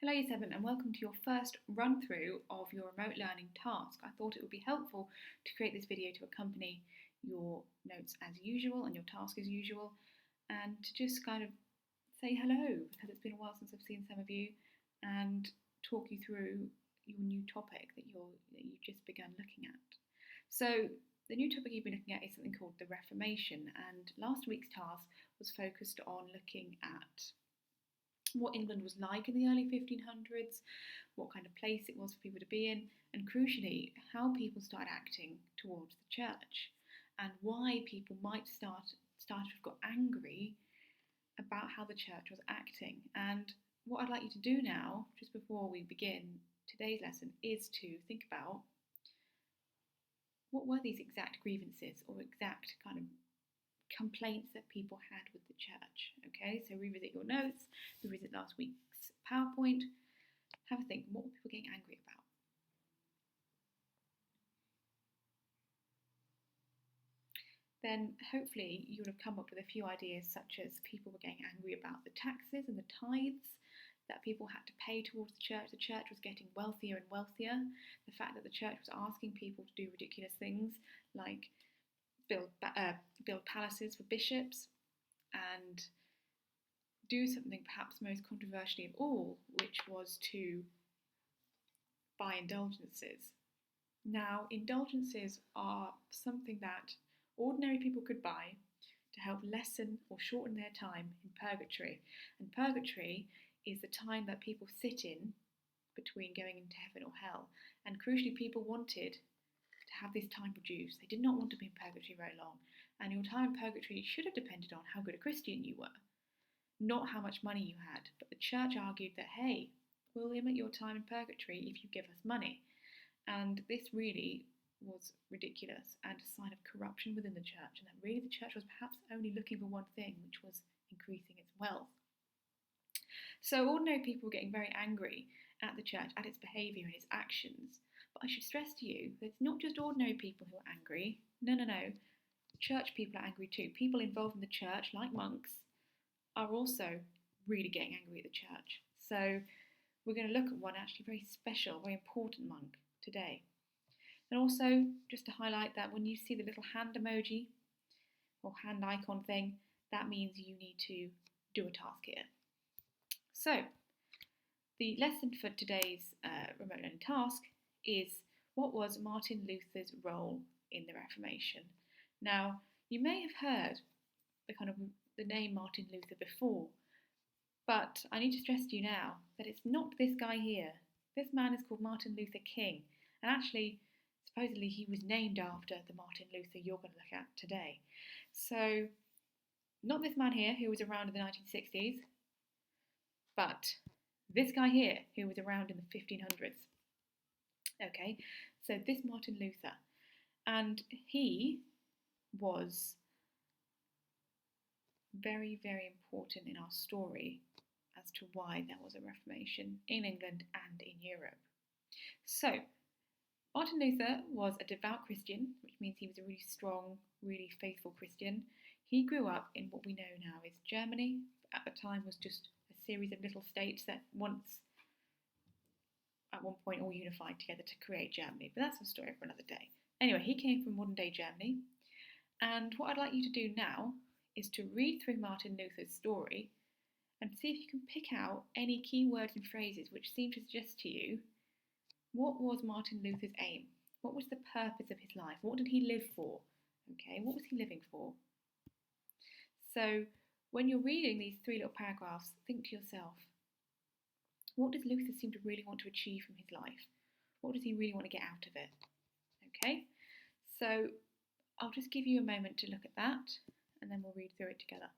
Hello Year 7 and welcome to your first run through of your remote learning task. I thought it would be helpful to create this video to accompany your notes as usual and your task as usual, and to just kind of say hello, because it's been a while since I've seen some of you, and talk you through your new topic that you've just begun looking at. So the new topic you've been looking at is something called the Reformation, and last week's task was focused on looking at what England was like in the early 1500s, what kind of place it was for people to be in, and crucially, how people started acting towards the church, and why people might start to have got angry about how the church was acting. And what I'd like you to do now, just before we begin today's lesson, is to think about what were these exact grievances or exact kind of complaints that people had with the church. Okay, so revisit your notes, revisit last week's PowerPoint, have a think, what were people getting angry about? Then hopefully you would have come up with a few ideas, such as people were getting angry about the taxes and the tithes that people had to pay towards the church. The church was getting wealthier and wealthier. The fact that the church was asking people to do ridiculous things like build palaces for bishops and do something perhaps most controversially of all, which was to buy indulgences. Now, indulgences are something that ordinary people could buy to help lessen or shorten their time in purgatory. And purgatory is the time that people sit in between going into heaven or hell. And crucially, people wanted to have this time reduced. They did not want to be in purgatory very long. And your time in purgatory should have depended on how good a Christian you were, not how much money you had. But the church argued that, hey, we'll limit your time in purgatory if you give us money. And this really was ridiculous and a sign of corruption within the church, and that really the church was perhaps only looking for one thing, which was increasing its wealth. So ordinary people were getting very angry at the church, at its behaviour and its actions. But I should stress to you that it's not just ordinary people who are angry. No. Church people are angry too. People involved in the church, like monks, are also really getting angry at the church. So we're going to look at one actually very special, very important monk today. And also, just to highlight that when you see the little hand emoji or hand icon thing, that means you need to do a task here. So, the lesson for today's remote learning task is, what was Martin Luther's role in the Reformation? Now, you may have heard the name Martin Luther before, but I need to stress to you now that it's not this guy here. This man is called Martin Luther King, and actually, supposedly he was named after the Martin Luther you're going to look at today. So, not this man here who was around in the 1960s, but this guy here who was around in the 1500s. Okay, so this Martin Luther, and he was very, very important in our story as to why there was a Reformation in England and in Europe. So, Martin Luther was a devout Christian, which means he was a really strong, really faithful Christian. He grew up in what we know now is Germany. At the time was just a series of little states that at one point all unified together to create Germany. But that's a story for another day. Anyway, he came from modern day Germany. And what I'd like you to do now is to read through Martin Luther's story and see if you can pick out any key words and phrases which seem to suggest to you, what was Martin Luther's aim? What was the purpose of his life? What did he live for? Okay, what was he living for? So when you're reading these three little paragraphs, think to yourself, what does Luther seem to really want to achieve from his life? What does he really want to get out of it? Okay, so I'll just give you a moment to look at that, and then we'll read through it together.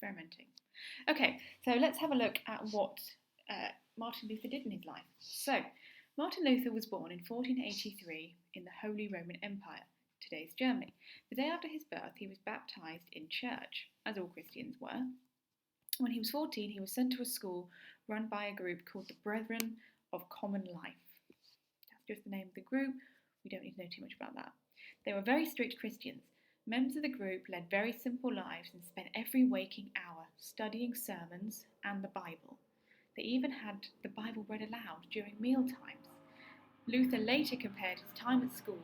experimenting. Okay, so let's have a look at what Martin Luther did in his life. So, Martin Luther was born in 1483 in the Holy Roman Empire, today's Germany. The day after his birth, he was baptised in church, as all Christians were. When he was 14, he was sent to a school run by a group called the Brethren of Common Life. That's just the name of the group. We don't need to know too much about that. They were very strict Christians. Members of the group led very simple lives and spent every waking hour studying sermons and the Bible. They even had the Bible read aloud during meal times. Luther later compared his time at school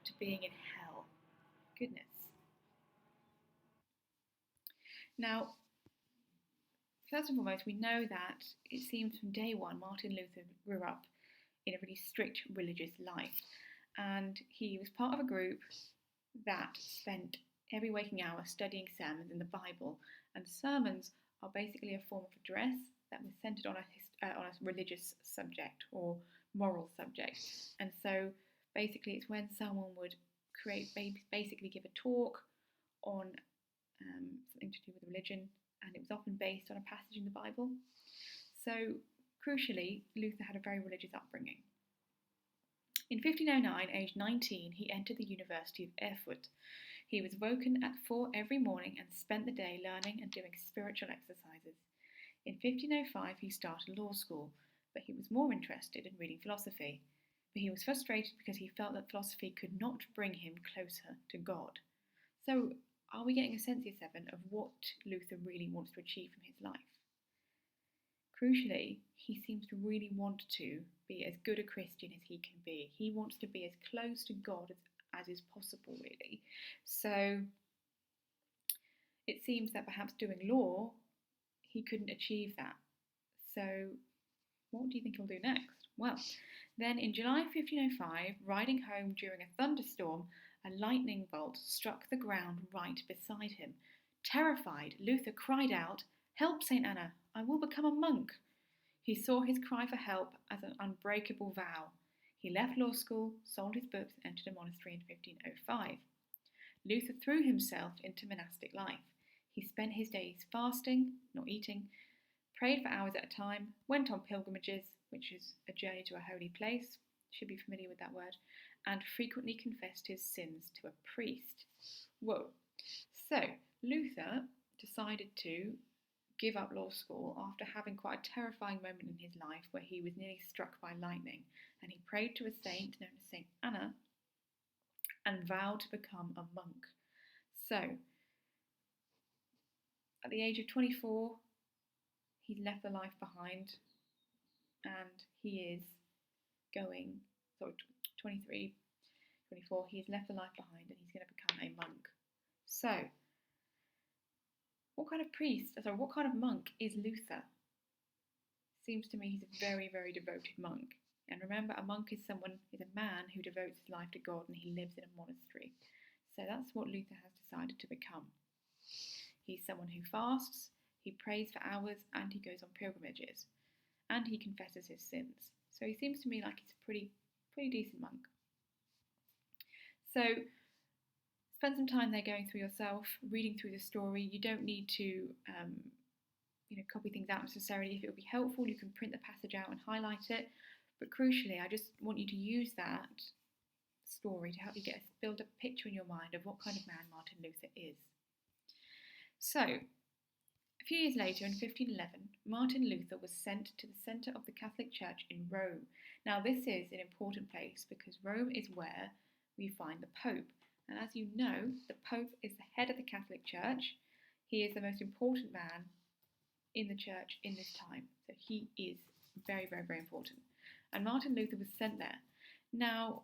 to being in hell. Goodness. Now, first and foremost, we know that it seems from day one Martin Luther grew up in a really strict religious life, and he was part of a group that spent every waking hour studying sermons in the Bible, and sermons are basically a form of address that was centered on a religious subject or moral subject. And so basically it's when someone would basically give a talk on something to do with religion, and it was often based on a passage in the Bible. So crucially, Luther had a very religious upbringing. In 1509, aged 19, he entered the University of Erfurt. He was woken at 4 every morning and spent the day learning and doing spiritual exercises. In 1505, he started law school, but he was more interested in reading philosophy. But he was frustrated because he felt that philosophy could not bring him closer to God. So, are we getting a sense here, 7, of what Luther really wants to achieve from his life? Crucially, he seems to really want to be as good a Christian as he can be. He wants to be as close to God as is possible, really. So it seems that perhaps doing law, he couldn't achieve that. So what do you think he'll do next? Well, then in July 1505, riding home during a thunderstorm, a lightning bolt struck the ground right beside him. Terrified, Luther cried out, "Help, St. Anna, I will become a monk." He saw his cry for help as an unbreakable vow. He left law school, sold his books, and entered a monastery in 1505. Luther threw himself into monastic life. He spent his days fasting, not eating, prayed for hours at a time, went on pilgrimages, which is a journey to a holy place, should be familiar with that word, and frequently confessed his sins to a priest. Whoa. So, Luther decided to give up law school after having quite a terrifying moment in his life where he was nearly struck by lightning, and he prayed to a saint known as St. Anna and vowed to become a monk. So, at the age of 24, he's left the life behind, and he is going, 23, 24, he's left the life behind and he's going to become a monk. So, what kind of monk is Luther? Seems to me he's a very, very devoted monk. And remember, a monk is a man who devotes his life to God and he lives in a monastery. So that's what Luther has decided to become. He's someone who fasts, he prays for hours, and he goes on pilgrimages. And he confesses his sins. So he seems to me like he's a pretty decent monk. So spend some time there going through yourself, reading through the story. You don't need to copy things out necessarily. If it would be helpful, you can print the passage out and highlight it. But crucially, I just want you to use that story to help you build a picture in your mind of what kind of man Martin Luther is. So, a few years later, in 1511, Martin Luther was sent to the centre of the Catholic Church in Rome. Now, this is an important place because Rome is where we find the Pope. And as you know, the Pope is the head of the Catholic Church. He is the most important man in the church in this time. So he is very, very, very important. And Martin Luther was sent there. Now,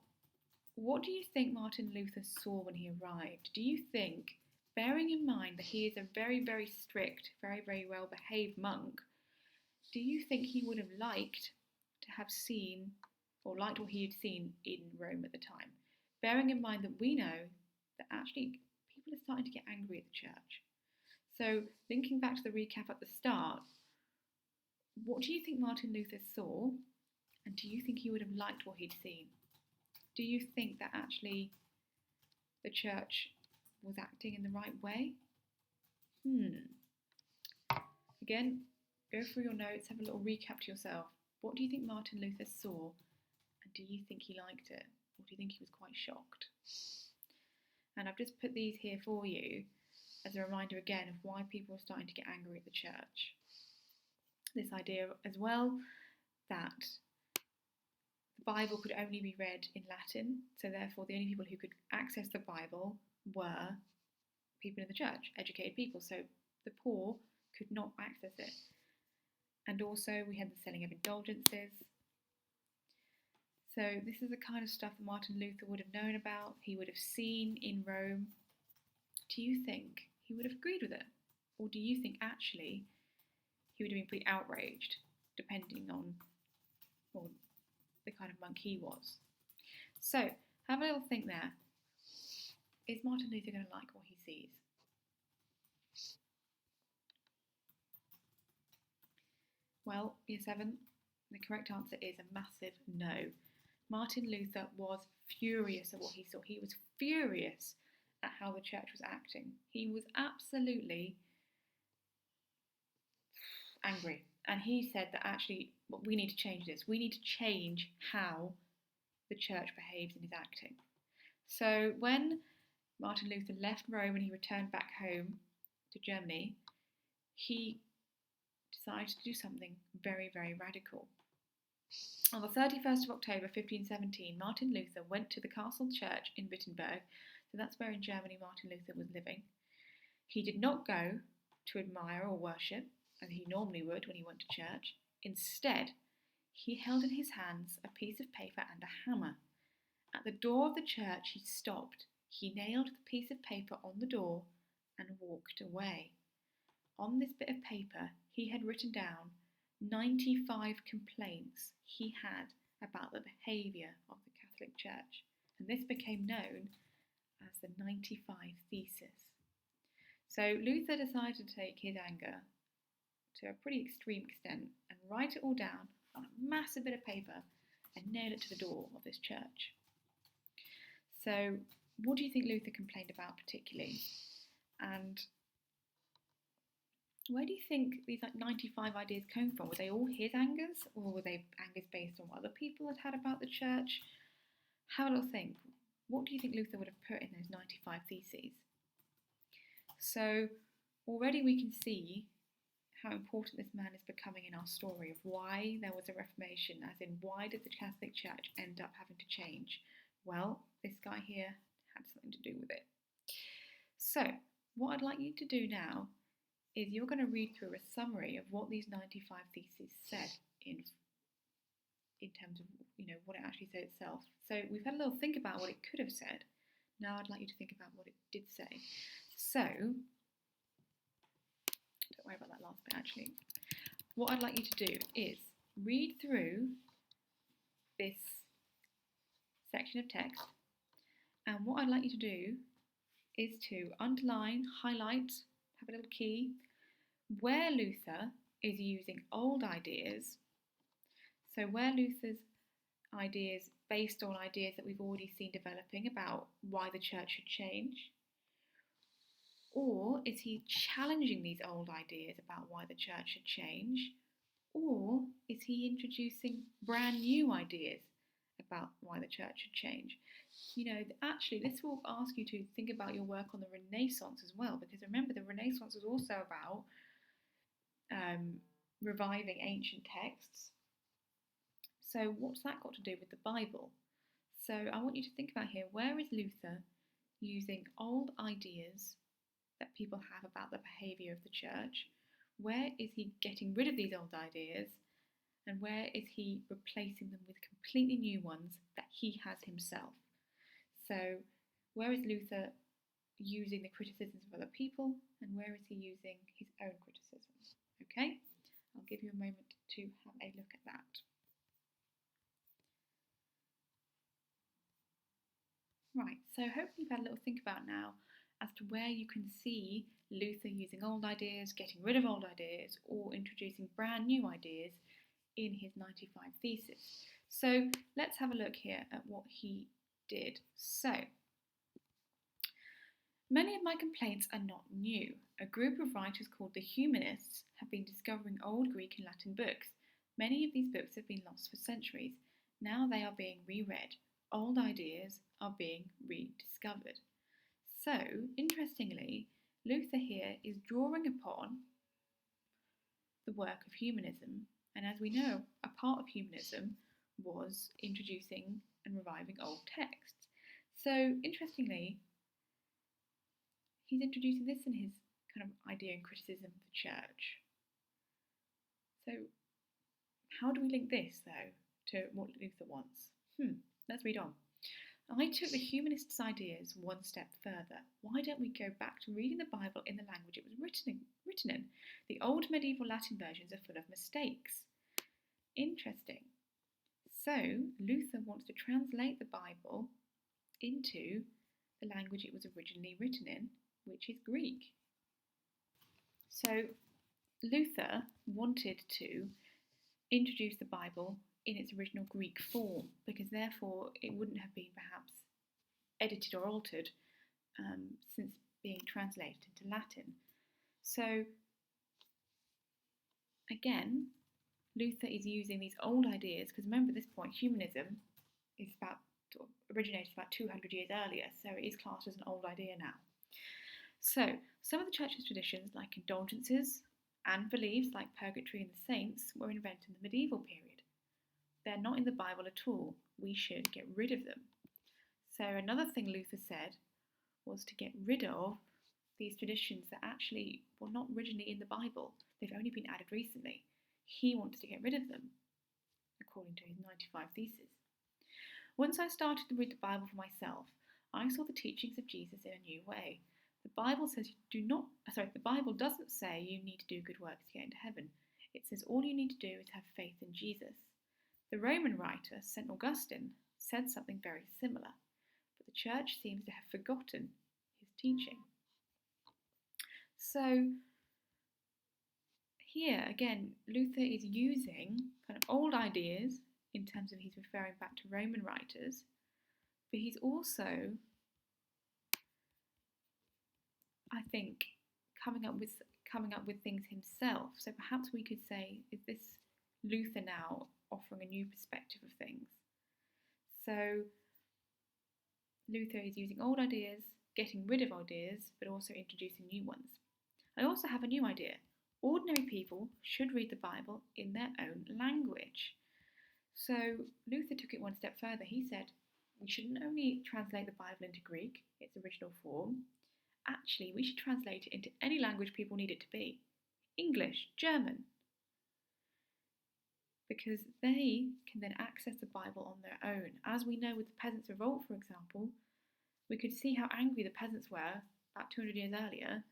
what do you think Martin Luther saw when he arrived? Do you think, bearing in mind that he is a very, very strict, very, very well-behaved monk, do you think he would have liked to have seen, or liked what he had seen in Rome at the time? Bearing in mind that we know that actually people are starting to get angry at the church. So, linking back to the recap at the start, what do you think Martin Luther saw, and do you think he would have liked what he'd seen? Do you think that actually the church was acting in the right way? Again, go through your notes, have a little recap to yourself. What do you think Martin Luther saw? And do you think he liked it? Or do you think he was quite shocked? And I've just put these here for you as a reminder again of why people are starting to get angry at the church. This idea as well that the Bible could only be read in Latin, so therefore the only people who could access the Bible were people in the church, educated people, so the poor could not access it. And also we had the selling of indulgences. So this is the kind of stuff that Martin Luther would have known about, he would have seen in Rome. Do you think he would have agreed with it? Or do you think actually he would have been pretty outraged, depending on the kind of monk he was? So have a little think there. Is Martin Luther going to like what he sees? Well, year 7, the correct answer is a massive no. Martin Luther was furious at what he saw. He was furious at how the church was acting. He was absolutely angry. And he said that actually, we need to change this. We need to change how the church behaves and is acting. So when Martin Luther left Rome and he returned back home to Germany, he decided to do something very, very radical. On the 31st of October 1517, Martin Luther went to the castle church in Wittenberg, so that's where in Germany Martin Luther was living. He did not go to admire or worship, as he normally would when he went to church. Instead, he held in his hands a piece of paper and a hammer. At the door of the church he stopped. He nailed the piece of paper on the door and walked away. On this bit of paper he had written down 95 complaints he had about the behaviour of the Catholic Church, and this became known as the 95 Theses. So Luther decided to take his anger to a pretty extreme extent and write it all down on a massive bit of paper and nail it to the door of this church. So what do you think Luther complained about particularly? And where do you think these 95 ideas came from? Were they all his angers, or were they angers based on what other people had about the church? Have a little think. What do you think Luther would have put in those 95 theses? So already we can see how important this man is becoming in our story of why there was a Reformation, as in why did the Catholic Church end up having to change? Well, this guy here had something to do with it. So what I'd like you to do now is you're going to read through a summary of what these 95 theses said in terms of, what it actually said itself. So we've had a little think about what it could have said. Now I'd like you to think about what it did say. So, don't worry about that last bit actually. What I'd like you to do is read through this section of text, and what I'd like you to do is to underline, highlight, have a little key, where Luther is using old ideas, so where Luther's ideas based on ideas that we've already seen developing about why the church should change, or is he challenging these old ideas about why the church should change, or is he introducing brand new ideas about why the church should change? Actually this will ask you to think about your work on the Renaissance as well, because remember the Renaissance was also about reviving ancient texts. So what's that got to do with the Bible? So I want you to think about here, where is Luther using old ideas that people have about the behaviour of the church? Where is he getting rid of these old ideas? And where is he replacing them with completely new ones that he has himself? So where is Luther using the criticisms of other people, and where is he using his own criticisms? Okay, I'll give you a moment to have a look at that. Right, so hopefully you've had a little think about now as to where you can see Luther using old ideas, getting rid of old ideas, or introducing brand new ideas in his 95 Theses. So let's have a look here at what he did. So Many of my complaints are not new. A group of writers called the Humanists have been discovering old Greek and Latin books. Many of these books have been lost for centuries. Now they are being reread. Old ideas are being rediscovered. So, interestingly, Luther here is drawing upon the work of humanism, and as we know, a part of humanism was introducing and reviving old texts. So, interestingly, he's introducing this in his kind of idea and criticism of the church. So, how do we link this, though, to what Luther wants? Let's read on. I took the humanists' ideas one step further. Why don't we go back to reading the Bible in the language it was written in? The old medieval Latin versions are full of mistakes. Interesting. So, Luther wants to translate the Bible into the language it was originally written in, which is Greek. So, Luther wanted to introduce the Bible in its original Greek form, because therefore it wouldn't have been perhaps edited or altered since being translated into Latin. So again, Luther is using these old ideas, because remember at this point humanism is originated about 200 years earlier, so it is classed as an old idea now. So some of the church's traditions, like indulgences and beliefs like purgatory and the saints, were invented in the medieval period. They're not in the Bible at all. We should get rid of them. So another thing Luther said was to get rid of these traditions that actually were not originally in the Bible. They've only been added recently. He wants to get rid of them, according to his 95 Theses. Once I started to read the Bible for myself, I saw the teachings of Jesus in a new way. The Bible doesn't say you need to do good works to get into heaven. It says all you need to do is have faith in Jesus. The Roman writer, St. Augustine, said something very similar, but the church seems to have forgotten his teaching. So here, again, Luther is using kind of old ideas in terms of he's referring back to Roman writers, but he's also, I think, coming up with things himself. So perhaps we could say, is this Luther now offering a new perspective of things? So Luther is using old ideas, getting rid of ideas, but also introducing new ones. I also have a new idea. Ordinary people should read the Bible in their own language. So Luther took it one step further. He said we shouldn't only translate the Bible into Greek, its original form. Actually, we should translate it into any language people need it to be. English, German. Because they can then access the Bible on their own. As we know with the Peasants' Revolt, for example, we could see how angry the peasants were about 200 years earlier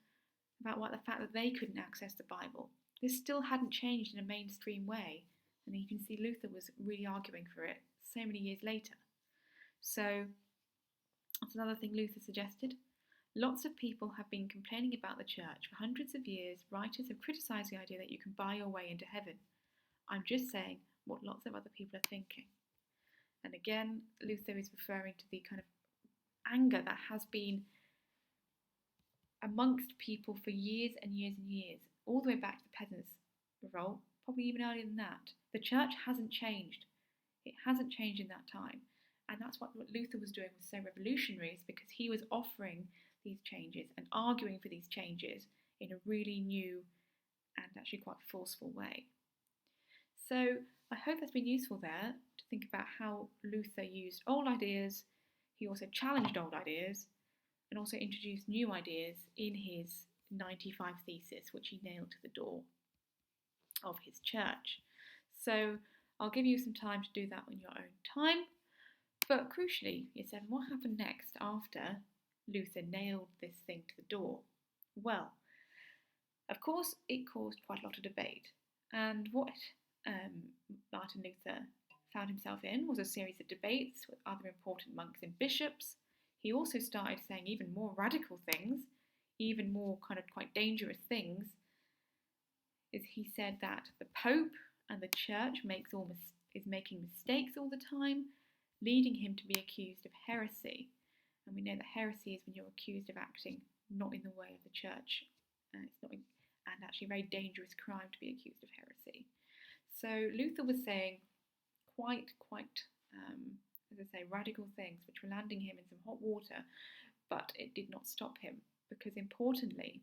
about the fact that they couldn't access the Bible. This still hadn't changed in a mainstream way, and you can see Luther was really arguing for it so many years later. So that's another thing Luther suggested. Lots of people have been complaining about the church for hundreds of years. Writers have criticised the idea that you can buy your way into heaven. I'm just saying what lots of other people are thinking. And again, Luther is referring to the kind of anger that has been amongst people for years and years and years, all the way back to the Peasants' Revolt, probably even earlier than that. The church hasn't changed. It hasn't changed in that time. And that's what Luther was doing was so revolutionary, is because he was offering these changes and arguing for these changes in a really new and actually quite forceful way. So I hope that's been useful there to think about how Luther used old ideas. He also challenged old ideas and also introduced new ideas in his 95 Theses, which he nailed to the door of his church. So I'll give you some time to do that on your own time. But crucially, year 7, what happened next after Luther nailed this thing to the door? Well, of course, it caused quite a lot of debate. And what Martin Luther found himself in was a series of debates with other important monks and bishops. He also started saying even more radical things, even more kind of quite dangerous things. He said that the Pope and the Church is making mistakes all the time, leading him to be accused of heresy. And we know that heresy is when you're accused of acting not in the way of the church. It's not, and actually a very dangerous crime to be accused of heresy. So Luther was saying quite, as I say, radical things, which were landing him in some hot water, but it did not stop him, because importantly,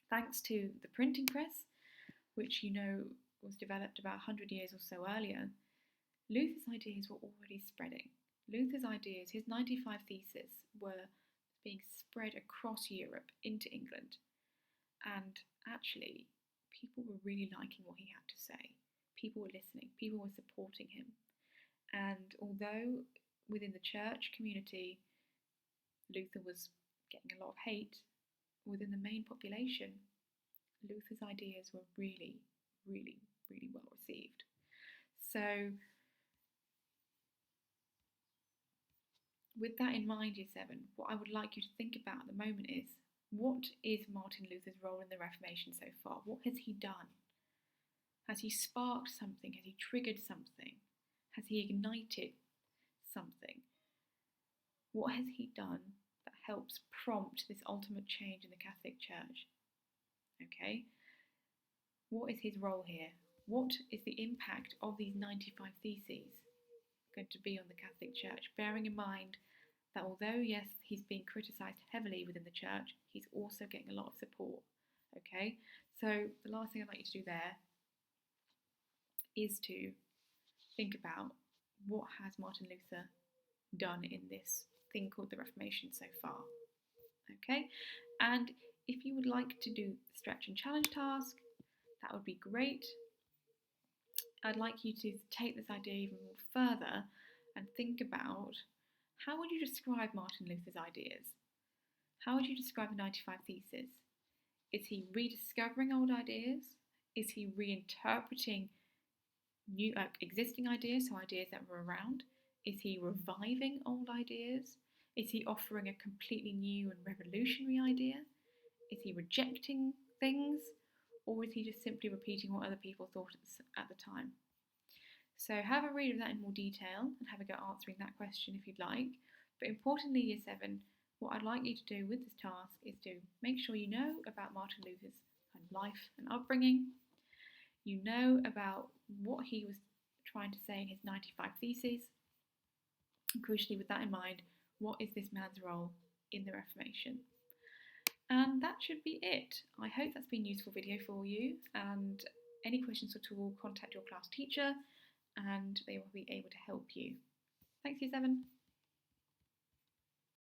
thanks to the printing press, which you know was developed about 100 years or so earlier, Luther's ideas were already spreading. Luther's ideas, his 95 Theses, were being spread across Europe into England. And actually, people were really liking what he had to say. People were listening. People were supporting him. And although within the church community, Luther was getting a lot of hate, within the main population, Luther's ideas were really, really, really well received. So, with that in mind, Year 7, what I would like you to think about at the moment is, what is Martin Luther's role in the Reformation so far? What has he done? Has he sparked something? Has he triggered something? Has he ignited something? What has he done that helps prompt this ultimate change in the Catholic Church? Okay? What is his role here? What is the impact of these 95 Theses going to be on the Catholic Church? Bearing in mind that although, yes, he's being criticised heavily within the church, he's also getting a lot of support. Okay? So the last thing I'd like you to do there is to think about, what has Martin Luther done in this thing called the Reformation so far? Okay? And if you would like to do the stretch and challenge task, that would be great. I'd like you to take this idea even more further and think about, how would you describe Martin Luther's ideas? How would you describe the 95 Theses? Is he rediscovering old ideas? Is he reinterpreting new, existing ideas, so ideas that were around? Is he reviving old ideas? Is he offering a completely new and revolutionary idea? Is he rejecting things? Or is he just simply repeating what other people thought at the time? So have a read of that in more detail and have a go answering that question if you'd like. But importantly, Year 7, what I'd like you to do with this task is to make sure you know about Martin Luther's kind of life and upbringing. You know about what he was trying to say in his 95 Theses. And crucially, with that in mind, what is this man's role in the Reformation? And that should be it. I hope that's been a useful video for you, and any questions at all, contact your class teacher and they will be able to help you. Thanks, Year 7.